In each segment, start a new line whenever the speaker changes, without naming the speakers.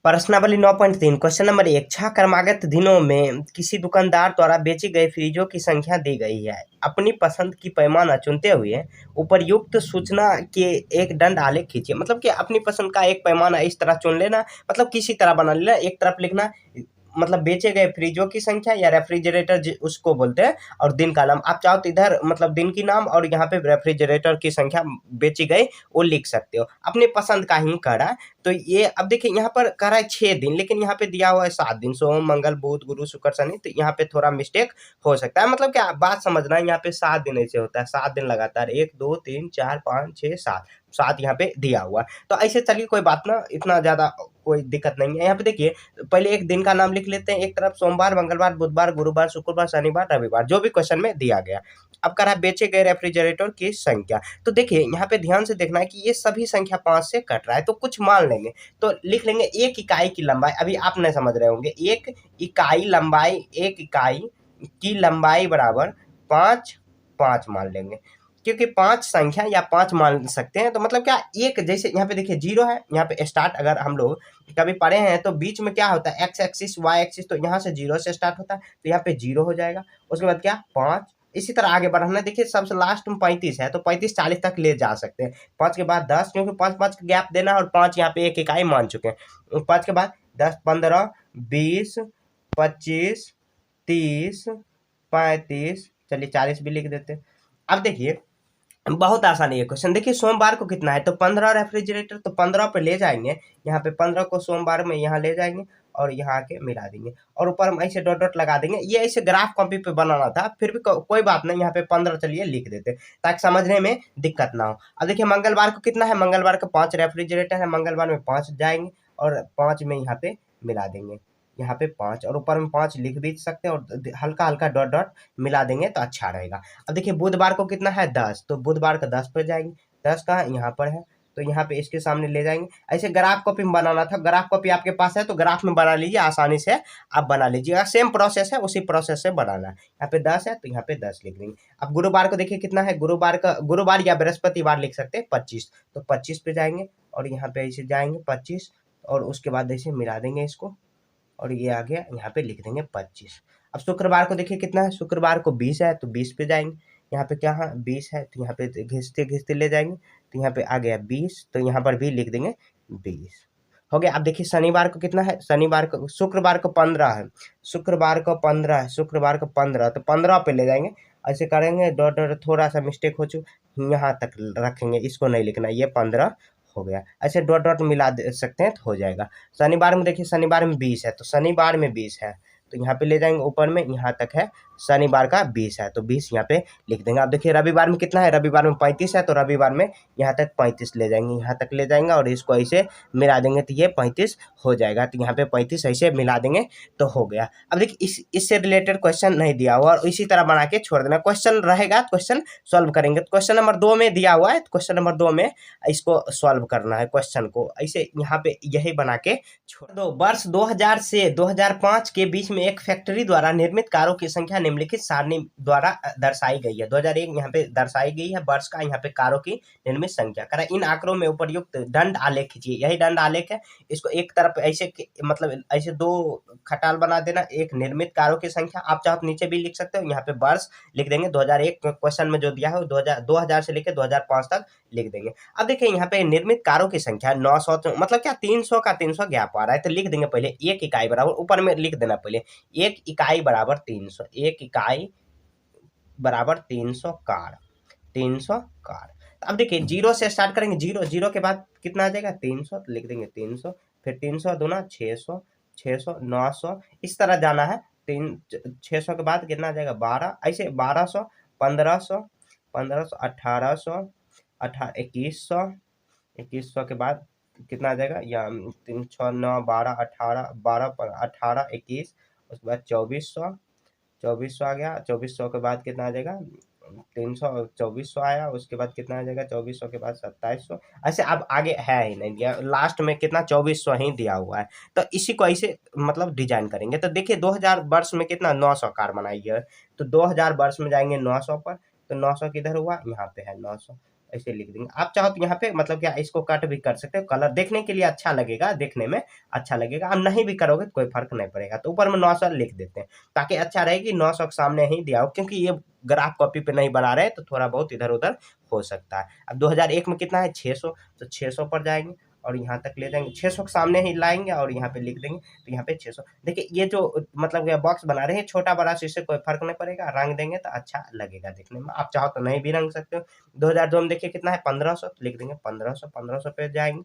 प्रश्नावली 9.3 question number 1 छह क्रमागत दिनों में किसी दुकानदार द्वारा बेची गई फ्रिजों की संख्या दी गई है। अपनी पसंद की पैमाना चुनते हुए उपर्युक्त सूचना के एक दंड आलेख खींचिए। मतलब कि अपनी पसंद का एक पैमाना इस तरह चुन लेना, मतलब किसी तरह बना लेना। एक तरफ लिखना मतलब बेचे गए फ्रिजों की संख्या या रेफ्रिजरेटर उसको बोलते हैं, और दिन का नाम। आप चाहो तो इधर मतलब दिन की नाम और यहाँ पे रेफ्रिजरेटर की संख्या बेची गई वो लिख सकते हो। अपने पसंद का ही करा। तो ये अब देखिए यहाँ पर कह रहा है 6 दिन, लेकिन यहाँ पे दिया हुआ है 7 दिन, सोम मंगल बुध गुरु शुक्र शनि। तो यहाँ पे थोड़ा मिस्टेक हो सकता है। मतलब क्या बात समझना है, यहाँ पे 7 दिन ऐसे होता है, 7 दिन लगातार, 1 2 3 4 5 6 7 7 यहाँ पे दिया हुआ। तो ऐसे चलिए कोई बात ना, इतना ज्यादा कोई दिक्कत नहीं है। यहाँ पे देखिए पहले एक दिन का नाम लिख लेते हैं। एक तरफ सोमवार मंगलवार बुधवार गुरुवार शुक्रवार शनिवार रविवार, जो भी क्वेश्चन में दिया गया। अब कह रहा है बेचे गए रेफ्रिजरेटर की संख्या। तो देखिए यहाँ पे ध्यान से देखना है कि ये सभी संख्या 5 से कट रहा है, तो कुछ मान लेंगे। तो लिख लेंगे एक इकाई की लंबाई। अभी आप नहीं समझ रहे होंगे, एक इकाई लंबाई, एक इकाई की लंबाई बराबर 5 5 मान लेंगे, क्योंकि 5 संख्या या 5 मान सकते हैं। तो मतलब क्या, एक जैसे यहाँ पे देखिए 0 है, यहाँ पे स्टार्ट अगर हम लोग कभी पढ़े हैं तो बीच में क्या होता है, एक्स एक्सिस वाई एक्सिस, तो यहाँ से 0 से स्टार्ट होता है, तो यहाँ पे 0 हो जाएगा। उसके बाद क्या 5, इसी तरह आगे बढ़ना। देखिए सबसे लास्ट में 35 है, तो 35 40 तक ले जा सकते हैं। 5 के बाद 10, क्योंकि 5 5 का गैप देना है, और 5 यहाँ पे एक इकाई मान चुके हैं। 5 के बाद 10 15 20 25 30 35, चलिए 40 भी लिख देते हैं। अब देखिए बहुत आसान है ये क्वेश्चन। देखिए सोमवार को कितना है, तो 15 रेफ्रिजरेटर, तो 15 पे ले जाएंगे। यहाँ पे 15 को सोमवार में यहाँ ले जाएंगे और यहाँ आके मिला देंगे, और ऊपर हम ऐसे डॉट डॉट लगा देंगे। ये ऐसे ग्राफ कॉपी पे बनाना था, फिर भी कोई बात नहीं, यहाँ पे 15 चलिए लिख देते ताकि समझने में दिक्कत ना हो। अब देखिए मंगलवार को कितना है, मंगलवार को 5 रेफ्रिजरेटर है, मंगलवार में 5 जाएंगे और 5 में यहाँ पे मिला देंगे। यहाँ पे 5 और ऊपर में 5 लिख भी सकते हैं, और हल्का हल्का डॉट डॉट मिला देंगे तो अच्छा रहेगा। अब देखिए बुधवार को कितना है 10, तो बुधवार का 10 पर जाएंगे। 10 कहाँ, यहाँ पर है, तो यहाँ पे इसके सामने ले जाएंगे। ऐसे ग्राफ कॉपी में बनाना था। ग्राफ कॉपी आपके पास है तो ग्राफ में बना लीजिए, आसानी से आप बना लीजिएगा। सेम प्रोसेस है, उसी प्रोसेस से बनाना है। यहाँ पे 10 है तो यहाँ पे 10 लिख देंगे। अब गुरुवार को देखिए कितना है, गुरुवार या बृहस्पतिवार लिख सकते हैं 25, तो 25 पे जाएंगे और यहाँ पे ऐसे जाएंगे 25, और उसके बाद ऐसे मिला देंगे इसको, और ये आ गया, यहाँ पे लिख देंगे 25। अब शुक्रवार को देखिए कितना है, शुक्रवार को 20 है, तो 20 पे जाएंगे। यहाँ पे क्या है 20 है, तो यहाँ पे घिसते घिसते ले जाएंगे, तो यहाँ पे आ गया 20, तो यहाँ पर भी लिख देंगे 20 हो गया। अब देखिए शनिवार को कितना है, शुक्रवार को 15 है, शुक्रवार को 15 है, शुक्रवार को 15, तो 15 पे ले जाएंगे। ऐसे करेंगे डॉट डॉट, थोड़ा सा मिस्टेक हो चुका, यहाँ तक रखेंगे, इसको नहीं लिखना, ये 15 हो गया। ऐसे डॉट डॉट मिला दे सकते हैं तो हो जाएगा। शनिवार में देखिए, शनिवार में 20 है, तो शनिवार में 20 है, तो यहाँ पे ले जाएंगे ऊपर में, यहाँ तक है, शनिवार का 20 है, तो 20 यहाँ पे लिख देंगे। अब देखिए रविवार में कितना है, रविवार में 35 है, तो रविवार में यहाँ तक 35 ले जाएंगे, यहाँ तक ले जाएंगे और इसको ऐसे मिला देंगे, तो ये 35 हो जाएगा। तो यहाँ पे 35 ऐसे मिला देंगे तो हो गया। अब देखिए इससे रिलेटेड क्वेश्चन नहीं दिया हुआ, और इसी तरह बना के छोड़ देना। क्वेश्चन रहेगा, क्वेश्चन सॉल्व करेंगे। तो क्वेश्चन नंबर 2 में दिया हुआ है, तो क्वेश्चन नंबर 2 में इसको सॉल्व करना है क्वेश्चन को। ऐसे यहाँ पे यही बना के छोड़ दो। वर्ष 2000 से 2005 के बीच में एक फैक्ट्री द्वारा निर्मित कारों की संख्या निम्नलिखित सारणी द्वारा दर्शाई गई है। 2001 यहाँ पे दर्शाई गई है वर्ष का, यहाँ पे कारों की निर्मित संख्या। करा इन आंकड़ों में उपर्युक्त दंड आलेख खींचिए। यही दंड आलेख है। इसको एक तरफ ऐसे मतलब ऐसे 2 खटाल बना देना, एक निर्मित कारों की संख्या। आप चाहो तो नीचे भी लिख सकते हो, यहाँ पे वर्ष लिख देंगे। 2001 क्वेश्चन में जो दिया है 2000 से लेकर 2005 तक लिख देंगे। अब देखिए यहाँ पे निर्मित कारों की संख्या 900, मतलब क्या 300 का 300 गैप आ रहा है, तो लिख देंगे पहले एक इकाई बराबर, ऊपर में लिख देना पहले एक इकाई बराबर 300, एक इकाई बराबर 300 कार, 300 कार। अब देखिए 0 से स्टार्ट करेंगे, 0 के बाद कितना आ जाएगा 300, तो लिख देंगे 300, फिर 300 दूना 600, 600 900, इस तरह जाना है। 600 के बाद कितना आ जाएगा 12, ऐसे 1200 1500 1500 1800 2100, 2100 के बाद कितना आ जाएगा, या 3 6 9 12 18 12 18 21, उसके बाद 2400 आ गया। 2400 के बाद कितना आ जाएगा 300, 2400 आया। उसके बाद कितना आ जाएगा 2400 के बाद 2700। ऐसे अब आगे है ही नहीं दिया, लास्ट में कितना 2400 ही दिया हुआ है। तो इसी को ऐसे मतलब डिजाइन करेंगे। तो देखिए 2000 वर्ष में कितना 900 कार बनाई है, तो 2000 वर्ष में जाएंगे 900 पर, तो 900 किधर हुआ, यहाँ पे है 900, ऐसे लिख देंगे। आप चाहो तो यहाँ पे मतलब क्या इसको कट भी कर सकते हो, कलर देखने के लिए अच्छा लगेगा, देखने में अच्छा लगेगा। आप नहीं भी करोगे तो कोई फर्क नहीं पड़ेगा। तो ऊपर में 900 लिख देते हैं ताकि अच्छा रहे कि 900 के सामने ही दिया हो, क्योंकि ये ग्राफ कॉपी पे नहीं बना रहे तो थोड़ा बहुत इधर उधर हो सकता है। अब 2001 में कितना है 600, तो 600 पर जाएंगे और यहाँ तक ले जाएंगे, 600 के सामने ही लाएंगे और यहाँ पे लिख देंगे। तो यहाँ पे 600 देखिए, ये जो मतलब ये बॉक्स बना रहे हैं छोटा बड़ा, से इससे कोई फर्क नहीं पड़ेगा, रंग देंगे तो अच्छा लगेगा देखने में। आप चाहो तो नहीं भी रंग सकते हो। 2002 में देखिए कितना है 1500, तो लिख देंगे 1500, 1500 पे जाएंगे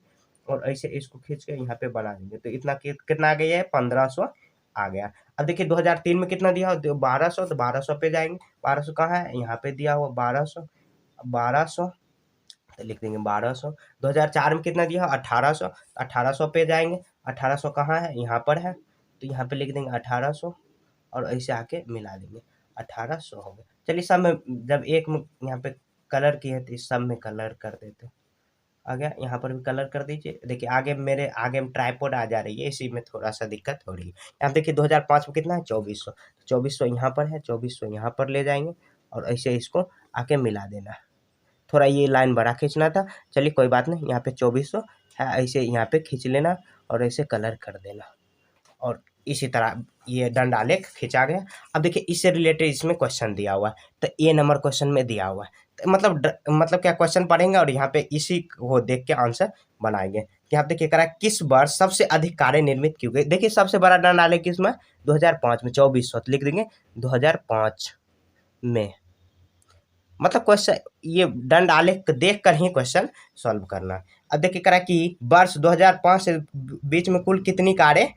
और ऐसे इसको खींच के यहाँ पे बना देंगे। तो इतना कितना आ गया है 1500 आ गया। अब देखिए 2003 में कितना दिया हो 1200, तो 1200 पे जाएंगे। 1200 कहाँ है, यहाँ पे दिया हुआ 1200, 1200 तो लिख देंगे 1200। 2004 में कितना दिया 1800, 1800 पे जाएंगे। 1800 कहाँ है, यहाँ पर है, तो यहाँ पे लिख देंगे 1800 और ऐसे आके मिला देंगे। 1800 हो गया। चलिए सब में जब एक में यहाँ पे कलर की है तो इस सब में कलर कर देते हैं। आ गया, यहाँ पर भी कलर कर दीजिए। देखिए आगे मेरे आगे में ट्राइपॉड आ जा रही है, इसी में थोड़ा सा दिक्कत हो रही है। यहाँ देखिए 2005 में कितना है 2400, 2400 यहाँ पर है, 2400 यहाँ पर ले जाएंगे और ऐसे इसको आके मिला देना। थोड़ा ये लाइन बड़ा खींचना था, चलिए कोई बात नहीं। यहाँ पे 2400 है, ऐसे यहाँ पे खींच लेना और ऐसे कलर कर देना और इसी तरह ये दंड आलेख खींचा गया। अब देखिए इससे रिलेटेड इसमें क्वेश्चन दिया हुआ है, तो ए नंबर क्वेश्चन में दिया हुआ है, तो मतलब क्या क्वेश्चन पढ़ेंगे और यहाँ पे इसी को देख के आंसर बनाएंगे। यहाँ देखिए करा किस वर्ष सबसे अधिक कारें निर्मित की गई। देखिए सबसे बड़ा दंड आलेख किसमें 2005 में 2400, तो लिख देंगे 2005 में। मतलब क्वेश्चन ये दंड आलेख देख कर ही क्वेश्चन सॉल्व करना। अब देखिए करा कि वर्ष 2005 से बीच में कुल कितनी कारें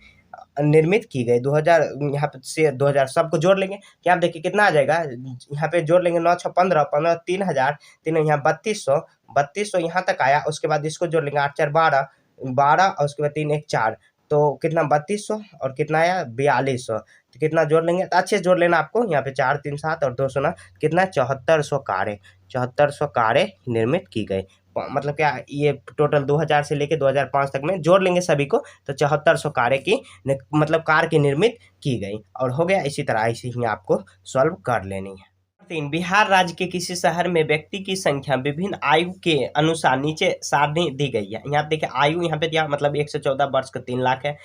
निर्मित की गई। 2000 यहाँ पे से 2000 सबको जोड़ लेंगे, क्या आप देखिए कितना आ जाएगा। यहाँ पे जोड़ लेंगे 9 6 15 15 3000, तीन यहाँ 3200, 3200 यहाँ तक आया। उसके बाद इसको जोड़ लेंगे 8 4 12 12 और उसके बाद 3 1 4, तो कितना 3200 और कितना आया 4200। तो कितना जोड़ लेंगे तो अच्छे से जोड़ लेना आपको। यहाँ पे 4 3 7 और 200 ना कितना 7400 कारें, 7400 कारें निर्मित की गई। मतलब क्या ये टोटल 2000 से लेके 2005 तक में जोड़ लेंगे सभी को, तो 7400 कारें की मतलब कार की निर्मित की गई और हो गया। इसी तरह ऐसे ही आपको सॉल्व कर लेनी है। 3 बिहार राज्य के किसी शहर में व्यक्ति की संख्या विभिन्न आयु के अनुसार नीचे सारणी दी गई है। यहाँ पे देखिए आयु यहाँ पे दिया मतलब 1 से 14 वर्ष का 3 लाख है,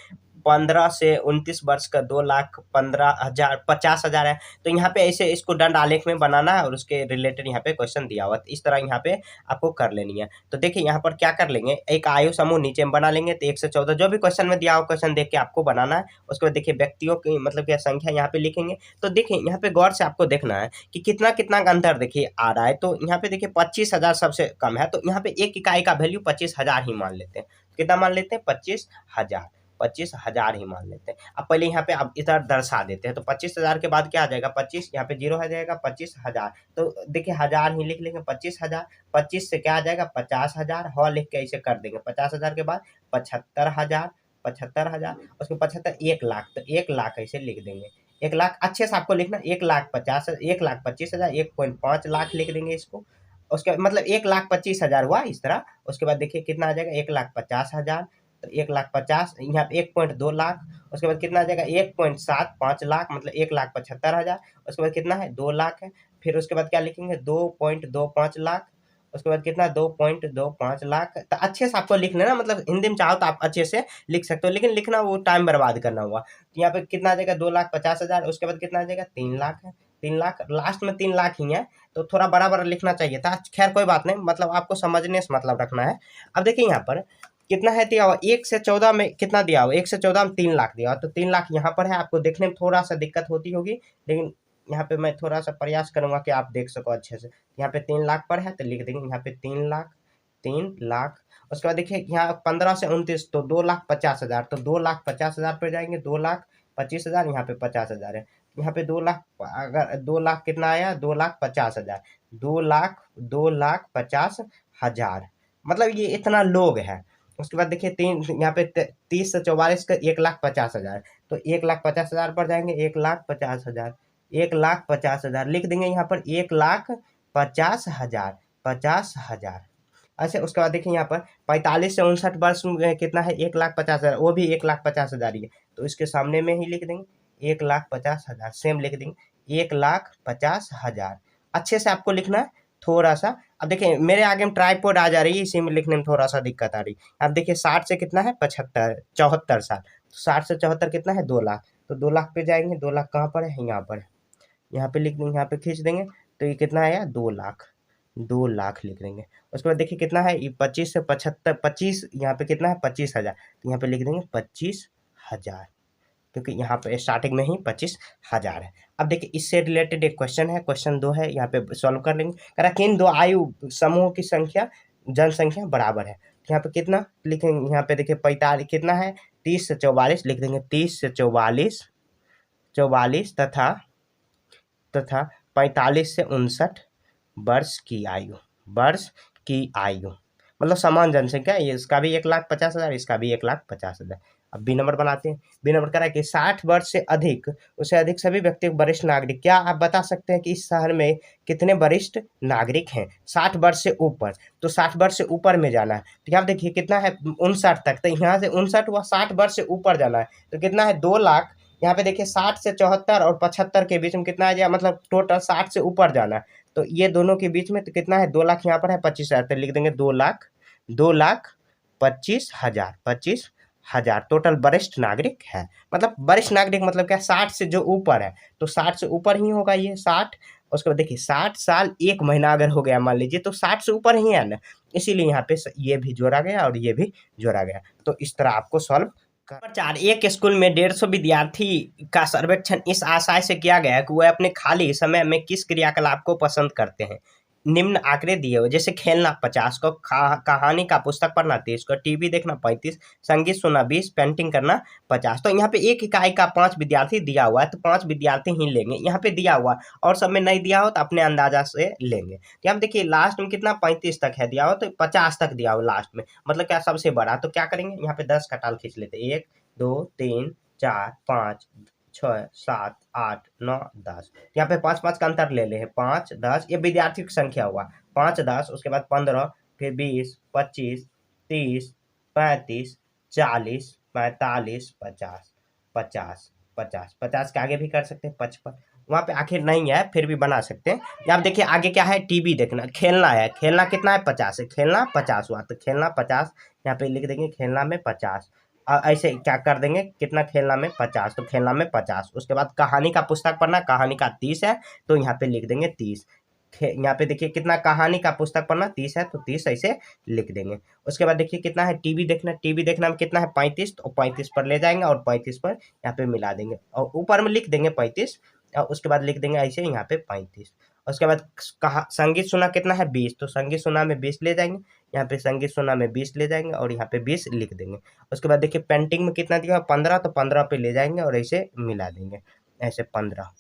15 से 29 वर्ष का 2,15,50,000 है। तो यहाँ पे ऐसे इसको दंड आलेख में बनाना है और उसके रिलेटेड यहाँ पे क्वेश्चन दिया हुआ है। इस तरह यहाँ पे आपको कर लेनी है। तो देखिए यहाँ पर क्या कर लेंगे, एक आयु समूह नीचे में बना लेंगे। तो 1 से 14 जो भी क्वेश्चन में दिया हुआ क्वेश्चन देख के आपको बनाना है। उसके बाद देखिए व्यक्तियों की मतलब क्या संख्या यहाँ पे लिखेंगे। तो देखिए यहाँ पे गौर से आपको देखना है कि कितना कितना का अंतर देखिए आ रहा है। तो यहाँ पे देखिए 25,000 सबसे कम है, तो यहाँ पे एक इकाई का वैल्यू 25,000 ही मान लेते हैं। कितना मान लेते हैं 25,000, 25,000 ही मान लेते हैं। अब पहले यहाँ पे अब इधर दर्शा देते हैं। तो 25,000 के बाद क्या आ जाएगा 25, यहाँ पे 0 आ जाएगा 25,000। तो देखिए 1000 ही लिख लेंगे 25,000। 25 से क्या आ जाएगा 50,000, ह लिख के ऐसे कर देंगे। 50,000 के बाद 75,000, 75,000 उसके 75 1 लाख, तो 1 लाख ऐसे लिख देंगे। 1 लाख अच्छे से आपको लिखना 1,50,000, 1,25,000, 1.5 लाख लिख देंगे इसको। उसके मतलब 1,25,000 हुआ इस तरह। उसके बाद देखिए कितना आ जाएगा 1,50,000, तो 1,50,000 यहाँ पे 1.2 लाख। उसके बाद कितना आ जाएगा 1.75 लाख मतलब 1,75,000। उसके बाद कितना है 2 लाख है। फिर उसके बाद क्या लिखेंगे 2.25 लाख। उसके बाद कितना 2.25 लाख। तो अच्छे से आपको लिख लेना, मतलब हिंदी में चाहो तो आप अच्छे से लिख सकते हो, लेकिन लिखना वो टाइम बर्बाद करना हुआ। तो यहाँ पे कितना आ जाएगा 2,50,000। उसके बाद कितना आ जाएगा 3 लाख है। 3 लाख लास्ट में 3 लाख ही है, तो थोड़ा बड़ा बड़ा लिखना चाहिए था। खैर कोई बात नहीं, मतलब आपको समझने से मतलब रखना है। अब देखिए यहाँ पर कितना है दिया हुआ 1 से 14 में कितना दिया हुआ 1 से 14 में 3 लाख दिया हुआ। तो 3 लाख यहाँ पर है। आपको देखने में थोड़ा सा दिक्कत होती होगी, लेकिन यहाँ पे मैं थोड़ा सा प्रयास करूंगा कि आप देख सको अच्छे से। यहाँ पे 3 लाख पर है तो लिख देंगे यहाँ पे 3 लाख, 3 लाख। उसके बाद देखिए यहाँ 15 से 29 तो 2,50,000, तो 2,50,000 पे जाएंगे। 2,25,000 यहाँ पे 50,000 है। यहाँ पे 2 लाख, अगर 2 लाख कितना आया 2,50,000, 2,50,000 मतलब ये इतना लोग है। उसके बाद देखिए 3 यहाँ पे 30 से 44 का 1,50,000, तो 1,50,000 पर जाएंगे। 1,50,000, 1,50,000 लिख देंगे यहाँ पर 1,50,000, 50,000। अच्छा उसके बाद देखिए यहाँ पर 45 से 59 वर्ष में कितना है 1,50,000, वो भी 1,50,000 ही है। तो इसके सामने में ही लिख देंगे 1,50,000, सेम लिख देंगे 1,50,000। अच्छे से आपको लिखना है थोड़ा सा, अब देखिए मेरे आगे में ट्राइपॉड आ जा रही है, इसी में लिखने में थोड़ा सा दिक्कत आ रही है। अब देखिए 60 से कितना है 74 साल, तो 60 से 74 कितना है 2 लाख, तो 2 लाख पे जाएंगे, 2 लाख कहाँ पर है, यहाँ पर है, यहाँ पे लिख देंगे, यहाँ पे खींच देंगे, तो ये कितना आया 2 लाख, 2 लाख लिख देंगे। उसके बाद देखिए कितना है, ये 25 से 75, 25 यहाँ पे कितना है 25,000, तो यहाँ पे लिख देंगे 25,000, क्योंकि यहाँ पे स्टार्टिंग में ही 25,000 है। अब देखिए इससे रिलेटेड एक क्वेश्चन है, क्वेश्चन 2 है, यहाँ पे सॉल्व कर लेंगे। कह रहा किन दो आयु समूह की संख्या जनसंख्या बराबर है, तो यहाँ पे कितना लिखेंगे, यहाँ पे देखिए 45 कितना है 30 से 44 लिख देंगे, 30 से 44 तथा 45 से 59 वर्ष की आयु, मतलब समान जनसंख्या, ये इसका भी 1,50,000, इसका भी 1,50,000। अब बी नंबर बनाते हैं। बी नंबर कह रहा है कि 60 वर्ष से अधिक उससे अधिक सभी व्यक्ति वरिष्ठ नागरिक, क्या आप बता सकते हैं कि इस शहर में कितने वरिष्ठ नागरिक हैं? 60 वर्ष से ऊपर, तो 60 वर्ष से ऊपर में जाना है, तो यहाँ देखिए कितना है 59 तक, तो यहाँ से 59 हुआ, 60 वर्ष से ऊपर जाना है, तो कितना है 2,00,000। यहाँ पे देखिए 60 से 74 और 75 के बीच में कितना आ जाए, मतलब टोटल 60 से ऊपर जाना है, तो ये दोनों के बीच में तो कितना है 2,00,000, यहाँ पर है 25,000, तो लिख देंगे 2,25,000 टोटल वरिष्ठ नागरिक है। मतलब वरिष्ठ नागरिक मतलब क्या, 60 से जो ऊपर है, तो 60 से ऊपर ही होगा ये 60। उसके बाद देखिए 60 साल 1 महीना अगर हो गया मान लीजिए, तो 60 से ऊपर ही है ना, इसीलिए यहाँ पे ये भी जोड़ा गया और ये भी जोड़ा गया। तो इस तरह आपको सॉल्व। नंबर 4, एक स्कूल में 150 विद्यार्थी का सर्वेक्षण इस आशय से किया गया है कि वह अपने खाली समय में किस क्रियाकलाप को पसंद करते हैं। निम्न आंकड़े दिए हुए, जैसे खेलना 50 को, कहानी का पुस्तक पढ़ना 30 को, टीवी देखना 35, संगीत सुनना 20, पेंटिंग करना 50। तो यहाँ पे एक इकाई का 5 विद्यार्थी दिया हुआ है, तो 5 विद्यार्थी ही लेंगे, यहाँ पे दिया हुआ और सब में नहीं दिया हो तो अपने अंदाजा से लेंगे। तो यहाँ देखिए लास्ट में कितना 35 तक है दिया हो, तो 50 तक दिया हो लास्ट में, मतलब क्या सबसे बड़ा, तो क्या करेंगे यहाँ पे 10 का टाल खींच लेते, 1 2 3 4 5 6 7 8 9 10, यहाँ पे 5 का अंतर ले हैं, 5 10, ये विद्यार्थी की संख्या हुआ, 5 10, उसके बाद 15, फिर 20 25 30 35 40 45 50 50 50 50 के आगे भी कर सकते हैं, 55, वहाँ पे आखिर नहीं है फिर भी बना सकते हैं। यहाँ देखिए आगे क्या है, टीवी देखना, खेलना है, खेलना कितना है 50 है, खेलना 50 हुआ, तो खेलना 50, यहाँ पे लिख देंगे खेलना में 50। ऐसे क्या कर देंगे, कितना खेलना में 50, तो खेलना में 50। उसके बाद कहानी का पुस्तक पढ़ना, कहानी का 30 है, तो यहाँ पे लिख देंगे 30। यहाँ पे देखिए कितना कहानी का पुस्तक पढ़ना 30 है, तो 30 ऐसे लिख देंगे। उसके बाद देखिए कितना है टीवी देखना, टीवी देखना में कितना है 35, तो 35 पर ले जाएंगे और 35 पर यहाँ पे मिला देंगे और ऊपर में लिख देंगे 35, और उसके बाद लिख देंगे ऐसे यहाँ पे 35। उसके बाद संगीत सुना कितना है 20, तो संगीत सुना में 20 ले जाएंगे, यहाँ पे संगीत सुना में 20 ले जाएंगे और यहाँ पे 20 लिख देंगे। उसके बाद देखिए पेंटिंग में कितना दिया 15, तो 15 पे ले जाएंगे और ऐसे मिला देंगे, ऐसे 15,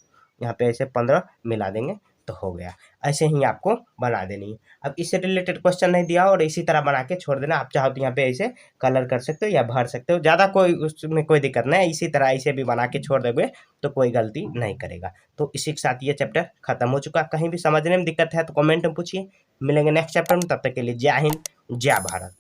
यहाँ पे ऐसे 15 मिला देंगे, तो हो गया। ऐसे ही आपको बना देनी है। अब इससे रिलेटेड क्वेश्चन नहीं दिया और इसी तरह बना के छोड़ देना। आप चाहो तो यहाँ पे ऐसे कलर कर सकते हो या भर सकते हो, ज़्यादा कोई उसमें कोई दिक्कत नहीं है। इसी तरह ऐसे भी बना के छोड़ दोगे तो कोई गलती नहीं करेगा। तो इसी के साथ ये चैप्टर खत्म हो चुका। कहीं भी समझने में दिक्कत है तो कमेंट में पूछिए। मिलेंगे नेक्स्ट चैप्टर में, तब तक के लिए जय हिंद जय भारत।